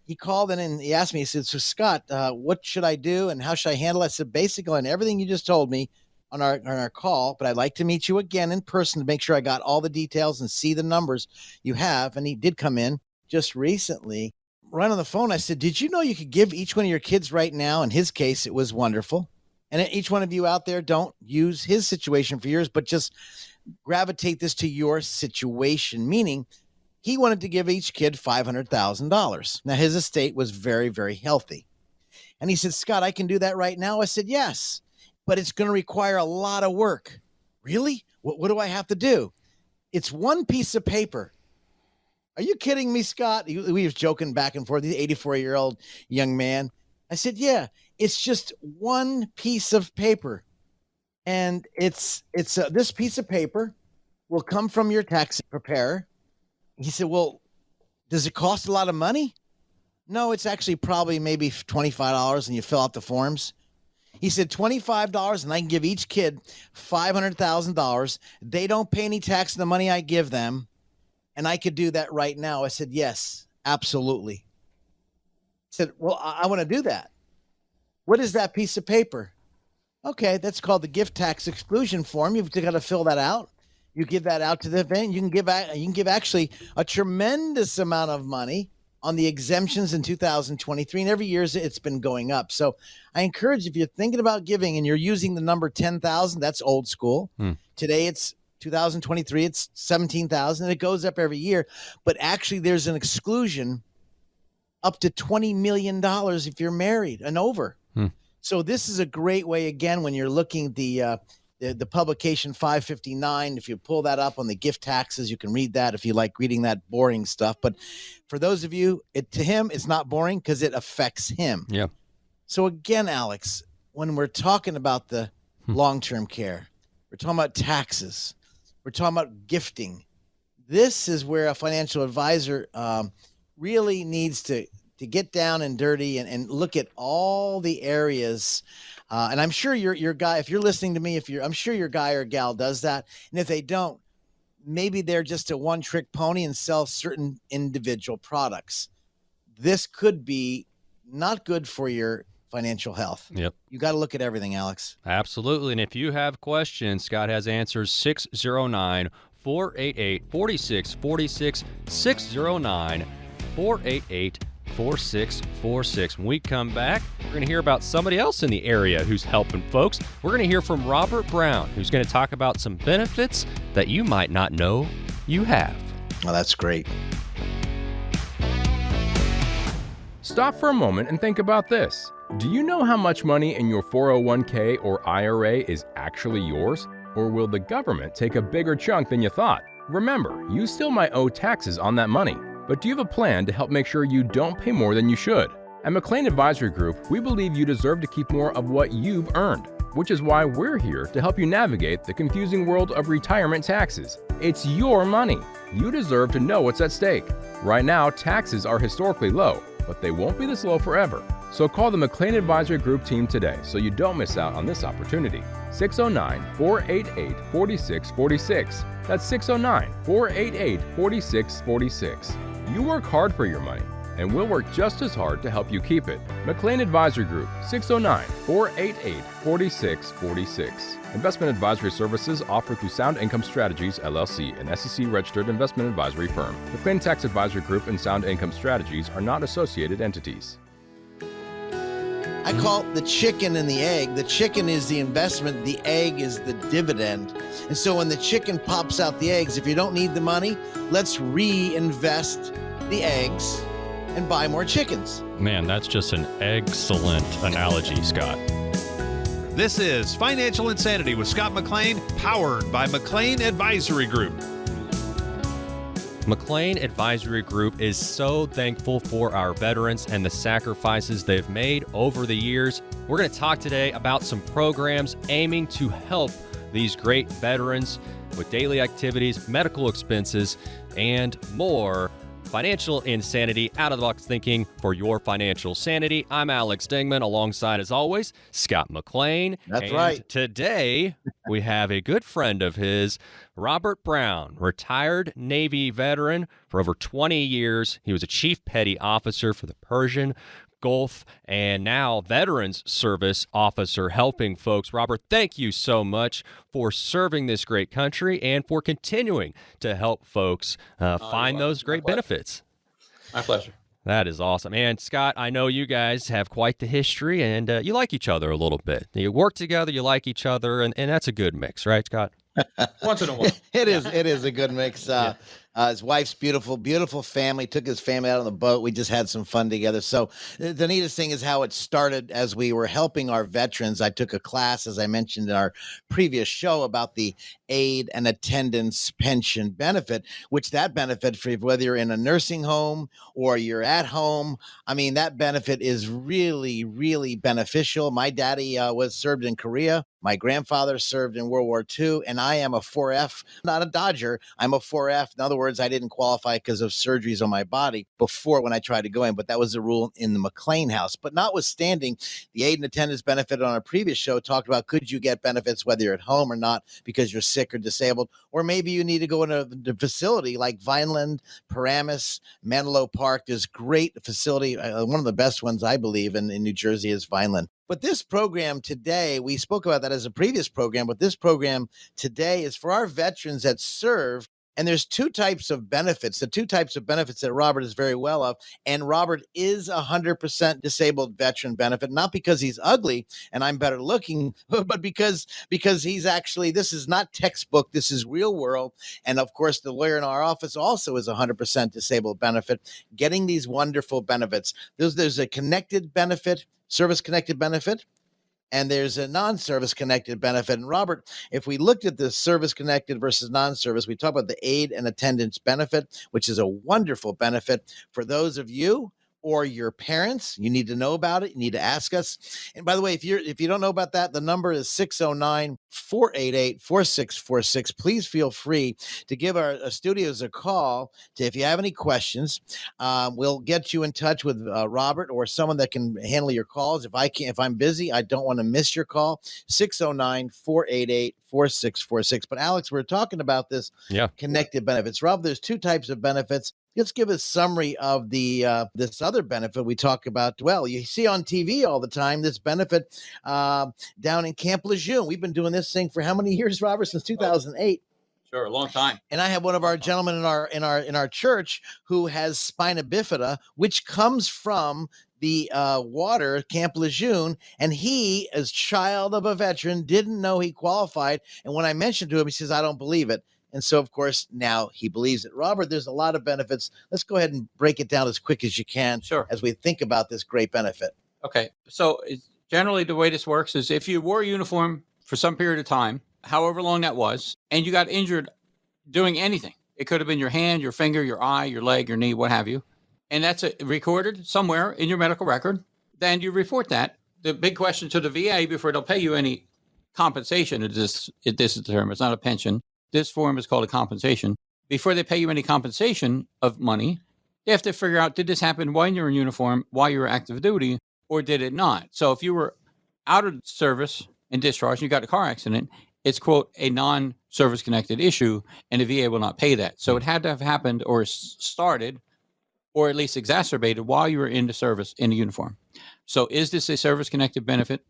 he called in and he asked me, he said, so Scott, what should I do and how should I handle it? I said, basically on everything you just told me on our call, but I'd like to meet you again in person to make sure I got all the details and see the numbers you have. And he did come in just recently. Right on the phone, I said, did you know you could give each one of your kids right now? In his case, it was wonderful. And each one of you out there, don't use his situation for yours, but just gravitate this to your situation, meaning he wanted to give each kid $500,000. Now, his estate was very, very healthy. And he said, Scott, I can do that right now. I said, yes, but it's going to require a lot of work. Really? What do I have to do? It's one piece of paper. Are you kidding me, Scott? We were joking back and forth. He's an 84-year-old young man. I said, yeah, it's just one piece of paper. And it's this piece of paper will come from your tax preparer. He said, well, does it cost a lot of money? No, it's actually probably maybe $25 and you fill out the forms. He said $25 and I can give each kid $500,000. They don't pay any tax on the money I give them. And I could do that right now. I said, yes, absolutely. He said, well, I want to do that. What is that piece of paper? Okay, that's called the gift tax exclusion form. You've got to fill that out. You give that out to the event. You can give actually a tremendous amount of money on the exemptions in 2023, and every year it's been going up. So I encourage, if you're thinking about giving and you're using the number 10,000, that's old school. Today it's 2023, it's 17,000, and it goes up every year. But actually, there's an exclusion up to $20 million if you're married and over. So this is a great way, again, when you're looking at the publication 559. If you pull that up on the gift taxes, you can read that if you like reading that boring stuff. But for those of you, to him, it's not boring because it affects him. Yeah. So again, Alex, when we're talking about the long-term care, we're talking about taxes, we're talking about gifting. This is where a financial advisor really needs to get down and dirty and look at all the areas. And I'm sure your guy, if you're listening to me, I'm sure your guy or gal does that. And if they don't, maybe they're just a one-trick pony and sell certain individual products. This could be not good for your financial health. Yep. You got to look at everything, Alex. Absolutely. And if you have questions, Scott has answers. 609-488-4646, 609-488-4646. When we come back, we're going to hear about somebody else in the area who's helping folks. We're going to hear from Robert Brown, who's going to talk about some benefits that you might not know you have. Oh, that's great. Stop for a moment and think about this. Do you know how much money in your 401k or IRA is actually yours? Or will the government take a bigger chunk than you thought? Remember, you still might owe taxes on that money, but do you have a plan to help make sure you don't pay more than you should? At McLean Advisory Group, we believe you deserve to keep more of what you've earned, which is why we're here to help you navigate the confusing world of retirement taxes. It's your money. You deserve to know what's at stake. Right now, taxes are historically low, but they won't be this low forever. So call the McLean Advisory Group team today so you don't miss out on this opportunity. 609-488-4646. That's 609-488-4646. You work hard for your money, and we'll work just as hard to help you keep it. McLean Advisory Group, 609-488-4646. Investment advisory services offered through Sound Income Strategies, LLC, an SEC-registered investment advisory firm. McLean Tax Advisory Group and Sound Income Strategies are not associated entities. I call it the chicken and the egg. The chicken is the investment. The egg is the dividend. And so when the chicken pops out the eggs, if you don't need the money, let's reinvest the eggs and buy more chickens. Man, that's just an excellent analogy, Scott. This is Financial Insanity with Scott McLean, powered by McLean Advisory Group. McLean Advisory Group is so thankful for our veterans and the sacrifices they've made over the years. We're going to talk today about some programs aiming to help these great veterans with daily activities, medical expenses, and more. Financial insanity, out-of-the-box thinking for your financial sanity. I'm Alex Dingman, alongside, as always, Scott McLean. That's and right. Today, we have a good friend of his, Robert Brown, retired Navy veteran for over 20 years. He was a chief petty officer for the Persian Gulf, and now Veterans Service Officer helping folks. Robert, thank you so much for serving this great country and for continuing to help folks find those great benefits. My pleasure. That is awesome. And Scott, I know you guys have quite the history, and you like each other a little bit. You work together, you like each other, and that's a good mix, right, Scott? Once in a while. It is a good mix. His wife's beautiful family, took his family out on the boat. We just had some fun together. So the neatest thing is how it started as we were helping our veterans. I took a class, as I mentioned in our previous show, about the aid and attendance pension benefit, which that benefit, for whether you're in a nursing home or you're at home, I mean, that benefit is really, really beneficial. My daddy was served in Korea. My grandfather served in World War II, and I am a 4F, not a Dodger. I'm a 4F. In other words, I didn't qualify because of surgeries on my body before when I tried to go in, but that was the rule in the McLean house. But notwithstanding, the aid and attendance benefit on a previous show talked about, could you get benefits whether you're at home or not because you're sick or disabled, or maybe you need to go into a facility like Vineland, Paramus, Menlo Park. There's great facility. One of the best ones, I believe, in New Jersey is Vineland. But this program today, we spoke about that as a previous program, but this program today is for our veterans that serve. And there's two types of benefits, the two types of benefits that Robert is very well of. And Robert is 100% disabled veteran benefit, not because he's ugly and I'm better looking, but because he's actually, this is not textbook, this is real world. And of course, the lawyer in our office also is 100% disabled benefit, getting these wonderful benefits. There's a connected benefit, service connected benefit, and there's a non-service connected benefit. And Robert, if we looked at the service connected versus non-service, we talk about the aid and attendance benefit, which is a wonderful benefit for those of you or your parents. You need to know about it. You need to ask us. And by the way, if you don't know about that, the number is 609-488-4646. Please feel free to give our studios a call if you have any questions. We'll get you in touch with Robert or someone that can handle your calls. If I'm busy, I don't want to miss your call. 609-488-4646. But Alex, we're talking about this connected benefits. Rob, there's two types of benefits. Let's give a summary of this other benefit we talk about. Well, you see on TV all the time this benefit down in Camp Lejeune. We've been doing this thing for how many years, Robert? Since 2008. Sure, a long time. And I have one of our gentlemen in our church who has spina bifida, which comes from the water, Camp Lejeune, and he, as child of a veteran, didn't know he qualified. And when I mentioned to him, he says, "I don't believe it." And so, of course, now he believes it. Robert, there's a lot of benefits. Let's go ahead and break it down as quick as you can as we think about this great benefit. Okay. So generally the way this works is if you wore a uniform for some period of time, however long that was, and you got injured doing anything, it could have been your hand, your finger, your eye, your leg, your knee, what have you, and that's recorded somewhere in your medical record, then you report that. The big question to the VA before they'll pay you any compensation, this is the term, it's not a pension. This form is called a compensation. Before they pay you any compensation of money, they have to figure out, did this happen when you were in uniform, while you were active duty, or did it not? So if you were out of service and discharged, and you got in a car accident, it's, quote, a non-service connected issue, and the VA will not pay that. So it had to have happened or started, or at least exacerbated while you were in the service in the uniform. So is this a service connected benefit?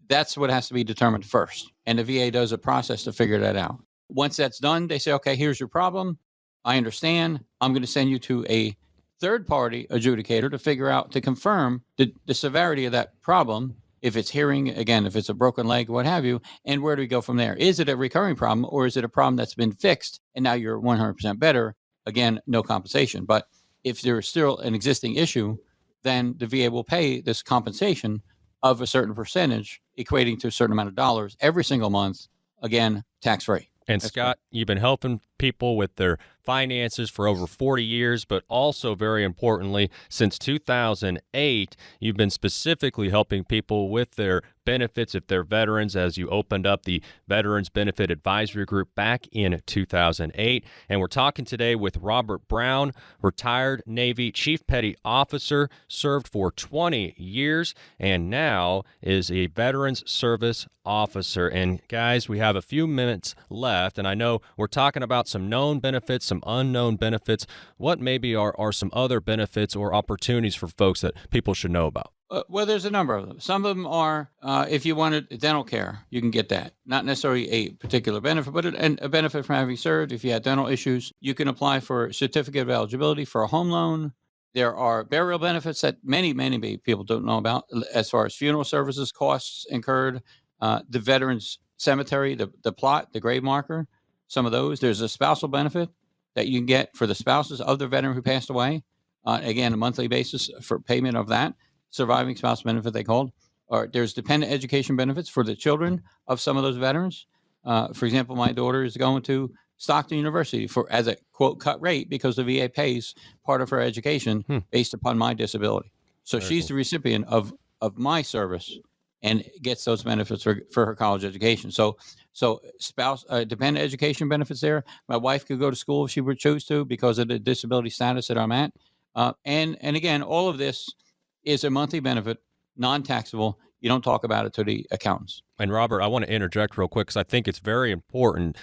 That's what has to be determined first. And the VA does a process to figure that out. Once that's done, they say, okay, here's your problem. I understand. I'm going to send you to a third-party adjudicator to figure out, to confirm the severity of that problem. If it's hearing, again, if it's a broken leg, what have you, and where do we go from there? Is it a recurring problem, or is it a problem that's been fixed and now you're 100% better? Again, no compensation. But if there's still an existing issue, then the VA will pay this compensation of a certain percentage, equating to a certain amount of dollars every single month, again, tax-free. And Scott, you've been helping people with their finances for over 40 years, but also very importantly, since 2008, you've been specifically helping people with their benefits if they're veterans, as you opened up the Veterans Benefit Advisory Group back in 2008. And we're talking today with Robert Brown, retired Navy Chief Petty Officer, served for 20 years, and now is a Veterans Service Officer. And guys, we have a few minutes left, and I know we're talking about some known benefits, some unknown benefits. What maybe are some other benefits or opportunities for folks that people should know about? Well, there's a number of them. Some of them are, if you wanted dental care, you can get that. Not necessarily a particular benefit, but a benefit from having served. If you had dental issues, you can apply for a certificate of eligibility for a home loan. There are burial benefits that many people don't know about, as far as funeral services, costs incurred, the veterans cemetery, the plot, the grave marker, some of those. There's a spousal benefit that you can get for the spouses of the veteran who passed away. Again, a monthly basis for payment of that. Surviving spouse benefit, they called. Or there's dependent education benefits for the children of some of those veterans. For example, my daughter is going to Stockton University as a, quote, cut rate because the VA pays part of her education based upon my disability. So she's the recipient of my service and gets those benefits for her college education. So spouse dependent education benefits there. My wife could go to school if she would choose to because of the disability status that I'm at. And again, all of this is a monthly benefit, non-taxable. You don't talk about it to the accountants. And Robert, I want to interject real quick because I think it's very important.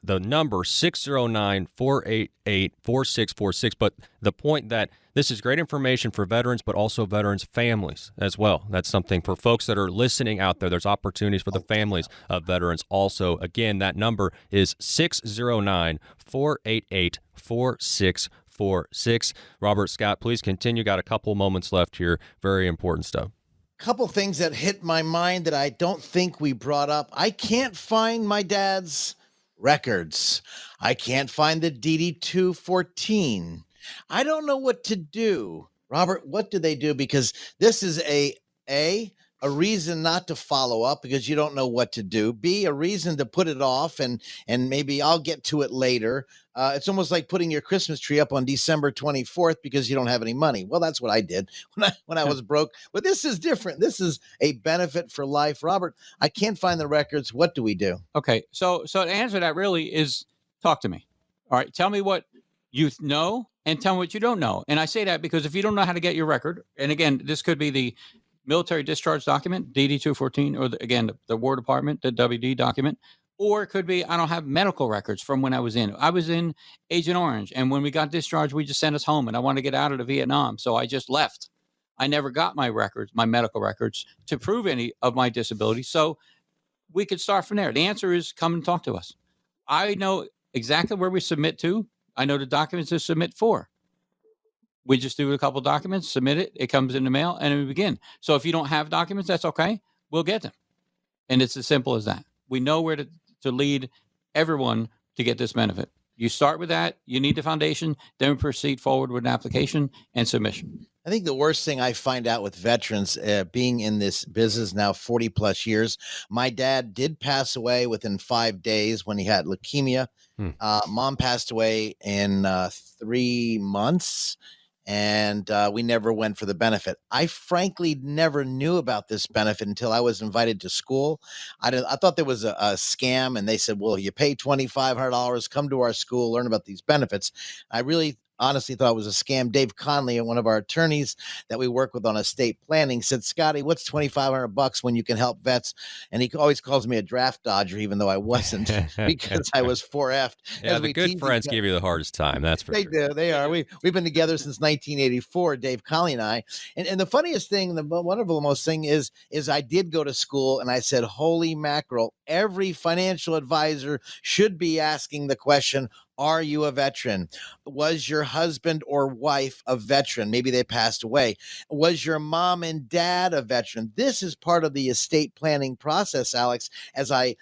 The number 609-488-4646. But the point that this is great information for veterans, but also veterans' families as well. That's something for folks that are listening out there. There's opportunities for the families of veterans also. Again, that number is 609-488-4646. Robert, Scott, please continue. Got a couple moments left here. Very important stuff. Couple things that hit my mind that I don't think we brought up. I can't find my dad's records. I can't find the DD-214. I don't know what to do. Robert, what do they do? Because this is a a reason not to follow up because you don't know what to do. B, a reason to put it off and maybe I'll get to it later. It's almost like putting your Christmas tree up on December 24th because you don't have any money. Well, that's what I did when I was broke. But this is different. This is a benefit for life. Robert, I can't find the records. What do we do? Okay, so to answer that really is talk to me. All right, tell me what you know and tell me what you don't know. And I say that because if you don't know how to get your record, and again, this could be the military discharge document, DD-214, or the War Department, the WD document, or it could be I don't have medical records from when I was in. I was in Agent Orange, and when we got discharged, we just sent us home, and I wanted to get out of the Vietnam, so I just left. I never got my records, my medical records, to prove any of my disability, so we could start from there. The answer is come and talk to us. I know exactly where we submit to. I know the documents to submit for. We just do a couple documents, submit it, it comes in the mail, and we begin. So if you don't have documents, that's okay. We'll get them. And it's as simple as that. We know where to lead everyone to get this benefit. You start with that, you need the foundation, then we proceed forward with an application and submission. I think the worst thing I find out with veterans, being in this business now 40 plus years, my dad did pass away within 5 days when he had leukemia. Mom passed away in 3 months. And we never went for the benefit. I frankly never knew about this benefit until I was invited to school. I thought there was a scam, and they said, well, you pay $2,500, come to our school, learn about these benefits. I really honestly thought it was a scam. Dave Conley, one of our attorneys that we work with on estate planning, said, Scotty, what's $2,500 when you can help vets? And he always calls me a draft dodger, even though I wasn't, because I was 4F'd. Yeah, the good friends give you the hardest time. That's for sure. They do. They are. We've been together since 1984, Dave Conley and I. And the funniest thing, the wonderful most thing is I did go to school and I said, holy mackerel, every financial advisor should be asking the question, are you a veteran? Was your husband or wife a veteran? Maybe they passed away. Was your mom and dad a veteran? This is part of the estate planning process, Alex. As I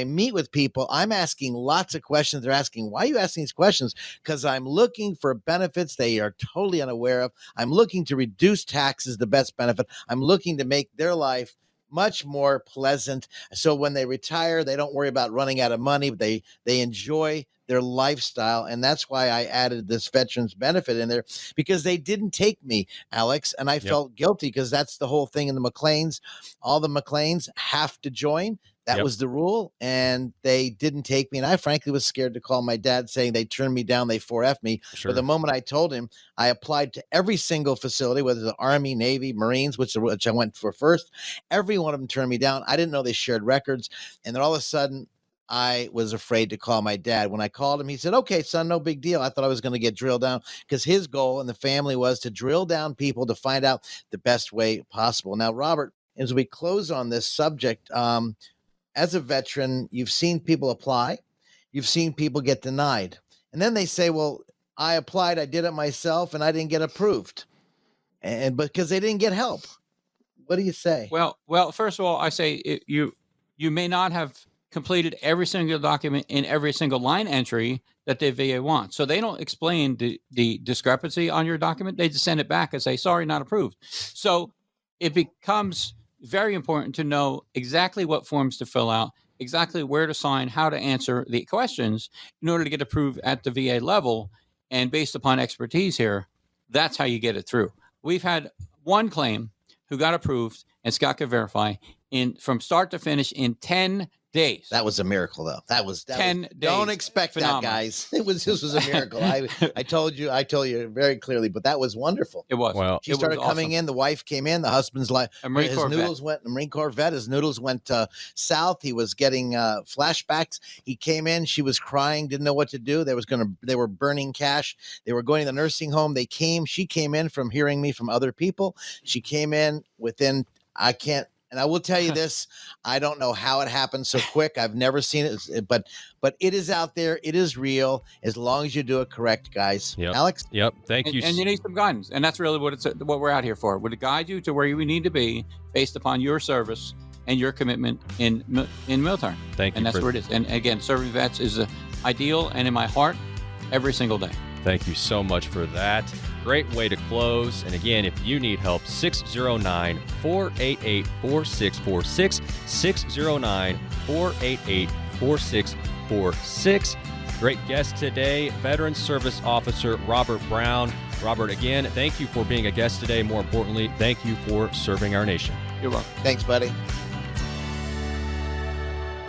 meet with people, I'm asking lots of questions. They're asking, why are you asking these questions? Because I'm looking for benefits they are totally unaware of. I'm looking to reduce taxes, the best benefit. I'm looking to make their life much more pleasant. So when they retire, they don't worry about running out of money. They enjoy their lifestyle. And that's why I added this veterans benefit in there, because they didn't take me, Alex. And I felt guilty because that's the whole thing in the McLeans. All the McLeans have to join. That was the rule. And they didn't take me. And I frankly was scared to call my dad, saying they turned me down. They 4F'd me. Sure. But the moment I told him, I applied to every single facility, whether the Army, Navy, Marines, which I went for first. Every one of them turned me down. I didn't know they shared records. And then all of a sudden, I was afraid to call my dad. When I called him, he said, okay, son, no big deal. I thought I was going to get drilled down, because his goal in the family was to drill down people to find out the best way possible. Now, Robert, as we close on this subject, as a veteran, you've seen people apply, you've seen people get denied. And then they say, well, I applied, I did it myself, and I didn't get approved. And because they didn't get help. What do you say? Well, first of all, I say you may not have completed every single document in every single line entry that the VA wants. So they don't explain the discrepancy on your document. They just send it back and say, sorry, not approved. So it becomes very important to know exactly what forms to fill out, exactly where to sign, how to answer the questions in order to get approved at the VA level. And based upon expertise here, that's how you get it through. We've had one claim who got approved, and Scott could verify, from start to finish in 10 days. That was a miracle, though. That was 10 days. Don't expect Phenomenal. that, guys. This was a miracle. I told you very clearly, but that was wonderful. It was. Well, She started coming in. The wife came in. The husband's like, A Marine his Corps noodles went. The Marine Corps vet. His noodles went south. He was getting flashbacks. He came in. She was crying. Didn't know what to do. They were burning cash. They were going to the nursing home. She came in from hearing me from other people. She came in within. And I will tell you this, I don't know how it happened so quick. I've never seen it, but it is out there. It is real, as long as you do it correct, guys. Yep. Alex? Yep. Thank you. And you need some guidance. And that's really what we're out here for. We're to guide you to where you need to be based upon your service and your commitment in military. Thank you. And that's where it is. And again, serving vets is ideal and in my heart every single day. Thank you so much for that. great way to close. And again, if you need help, 609-488-4646, 609-488-4646. Great guest today, Veteran Service Officer Robert Brown. Robert, again, thank you for being a guest today. More importantly, thank you for serving our nation. You're welcome. Thanks, buddy.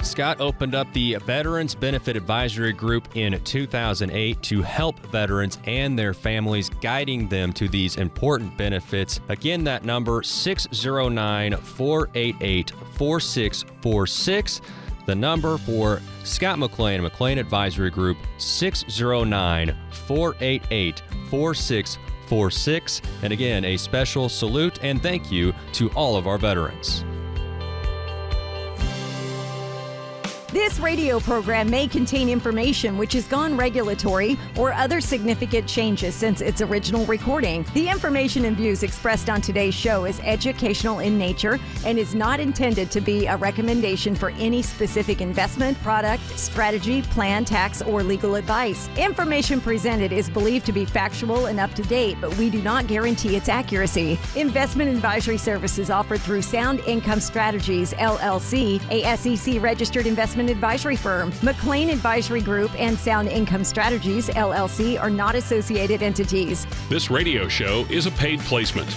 Scott opened up the Veterans Benefit Advisory Group in 2008 to help veterans and their families, guiding them to these important benefits. Again, that number, 609-488-4646. The number for Scott McLean, McLean Advisory Group, 609-488-4646. And again, a special salute and thank you to all of our veterans. This radio program may contain information which has gone regulatory or other significant changes since its original recording. The information and views expressed on today's show is educational in nature and is not intended to be a recommendation for any specific investment, product, strategy, plan, tax, or legal advice. Information presented is believed to be factual and up to date, but we do not guarantee its accuracy. Investment advisory services offered through Sound Income Strategies, LLC, a SEC-registered investment advisory firm. McLean Advisory Group and Sound Income Strategies, LLC, are not associated entities. This radio show is a paid placement.